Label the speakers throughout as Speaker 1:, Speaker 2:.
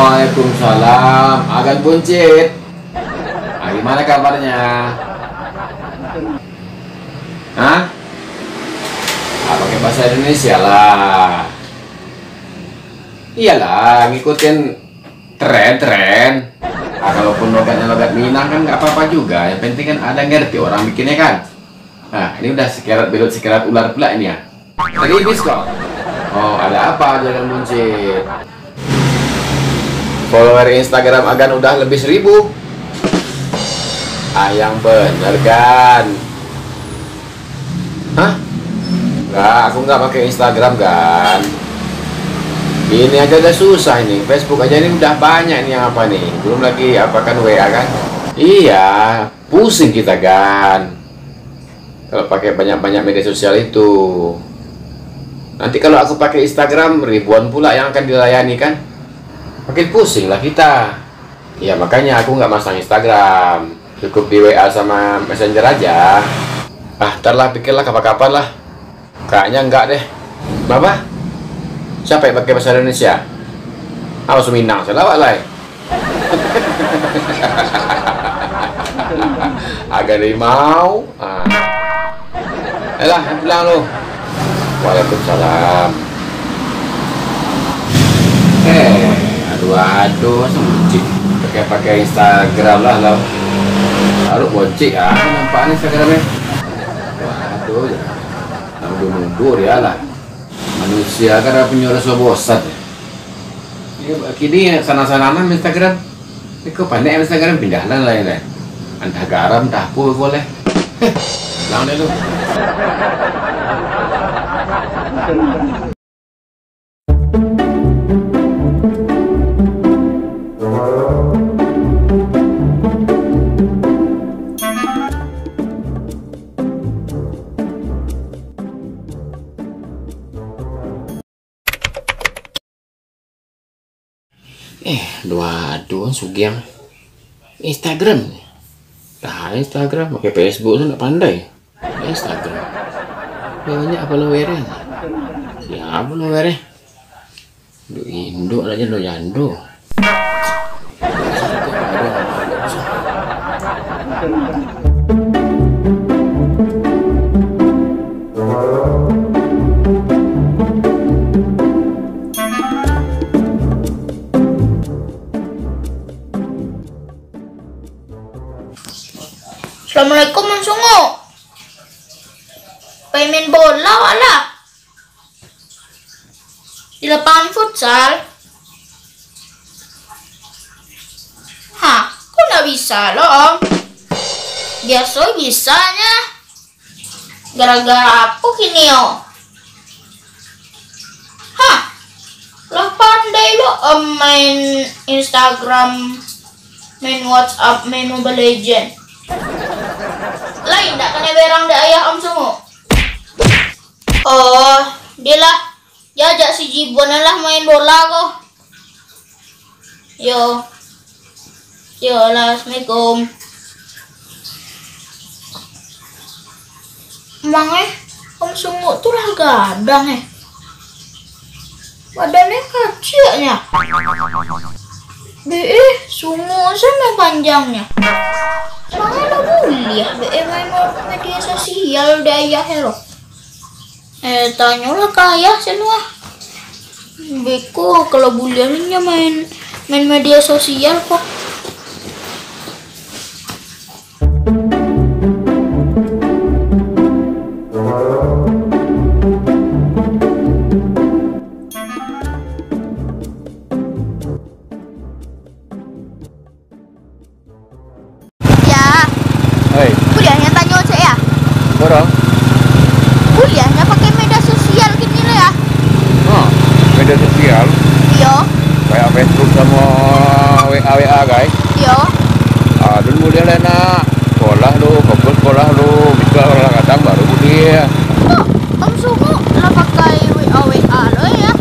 Speaker 1: Waalaikumsalam, Agan Buncit. Gimana kabarnya? Hah? Pakai bahasa Indonesia lah. Iyalah, ngikutin tren. Kalaupun logat Minang kan nggak apa-apa juga. Yang penting kan ada ngerti orang bikinnya kan. Nah, ini udah sekerat belut sekerat ular pula ini ya. Tadi ibis kok. Oh, ada apa Agan Buncit? Follower Instagram Agan udah lebih 1000. Yang bener kan? Hah? Enggak, aku nggak pakai Instagram kan. Ini aja udah susah ini. Facebook aja ini udah banyak nih yang apa nih. Belum lagi apa kan WA kan? Iya, pusing kita kan. Kalau pakai banyak-banyak media sosial itu. Nanti kalau aku pakai Instagram ribuan pula yang akan dilayani kan? Makin pusing lah kita. Ya makanya aku nggak masang Instagram. Cukup di WA sama Messenger aja. Ntar lah pikirlah kapan-kapan lah. Kayaknya enggak deh. Apa? Siapa yang pakai bahasa Indonesia? Apa Suminang? Saya lawak lah. Agak dari mau. Ayolah, pulang lu. Waalaikumsalam. Aduh, suci. Pakai Instagram lah lo. Taruh bocik nampaknya Instagramnya. Waduh, nuduh ya lah. Manusia kan punya rasa bosan ya. Kini sana-sana Instagram. Ini kok pandai Instagram pindahan lain. Entah garam, entah apa boleh. Lang deh lu. Waduh, Sugiang Instagram. Nah, Instagram pakai Facebook tuh nggak pandai. Instagram banyak followernya. Siapa followernya? Indo aja lo Yando.
Speaker 2: Assalamualaikum Mang Sungu. Pengen bola wala di lapangan futsal. Hah, kok nggak bisa lo Om? Biasa bisanya. Gara-gara apa kini Om? Hah, lo pandai lo Om main Instagram, main WhatsApp, main Mobile Legend. Lain tak kena berang dah ayah Om Sungu. Oh, dia lah. Dia ajak si Jibon lah main bola kok. Yo lah, Assalamualaikum. Emang Om Sungu tuh lah gadang badannya kecilnya. Sungu sama panjangnya. Soalnya lo bully ya, main media sosial daya lo. Tanyalah kaya semua. Beko kalau buliannya main media sosial kok.
Speaker 3: Kuliahnya tanya cek ya?
Speaker 1: Borong?
Speaker 3: Kuliahnya pakai media sosial gini lah ya?
Speaker 1: Media sosial?
Speaker 3: Iya.
Speaker 1: Kayak Facebook sama WA guys?
Speaker 3: Iya.
Speaker 1: Dulu dia lah nak sekolah lu, fokus sekolah lu, bisa kadang baru dia.
Speaker 3: Om Sungu lah pakai WA lo ya?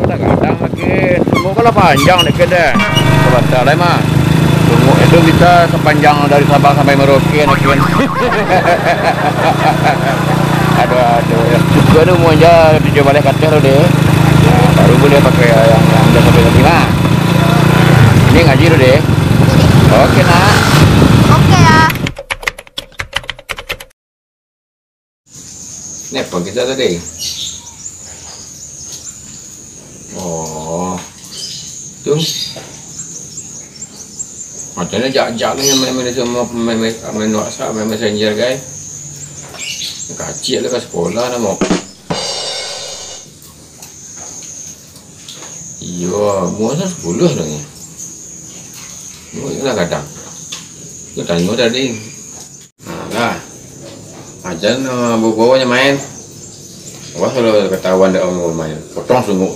Speaker 1: Kadang makin, semua kalau panjang nih kedai. Baca lah mah. Tunggu itu bisa sepanjang dari Sabang sampai Merauke nakin. aduh ya. Juga tu mau aja dicoba balik kaca lo deh. Baru boleh pakai yang udah sampai nanti mah. Ini ngaji dulu deh. Oke nak.
Speaker 3: Oke ya.
Speaker 1: Ini apa kita tadi? Oh, tuh. Macamnya jak-jaknya main semua main WhatsApp, main Messenger guys. Kacil lah ke sekolah nama. Iya, muasa 10 sebenarnya. Inilah kadang. Itu tanya tadi. Nah, lah. Ajan bawa-bawanya main. Wah, kalau ketahuan dia mau main, potong sungguh.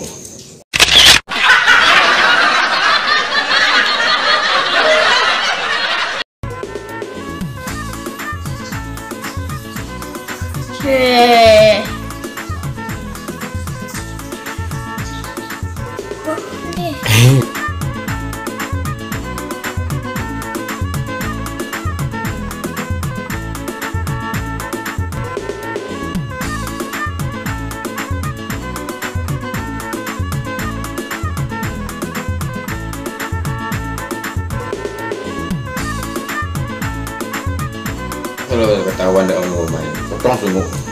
Speaker 1: Kalau ketahuan dia mau main, potong sungguh.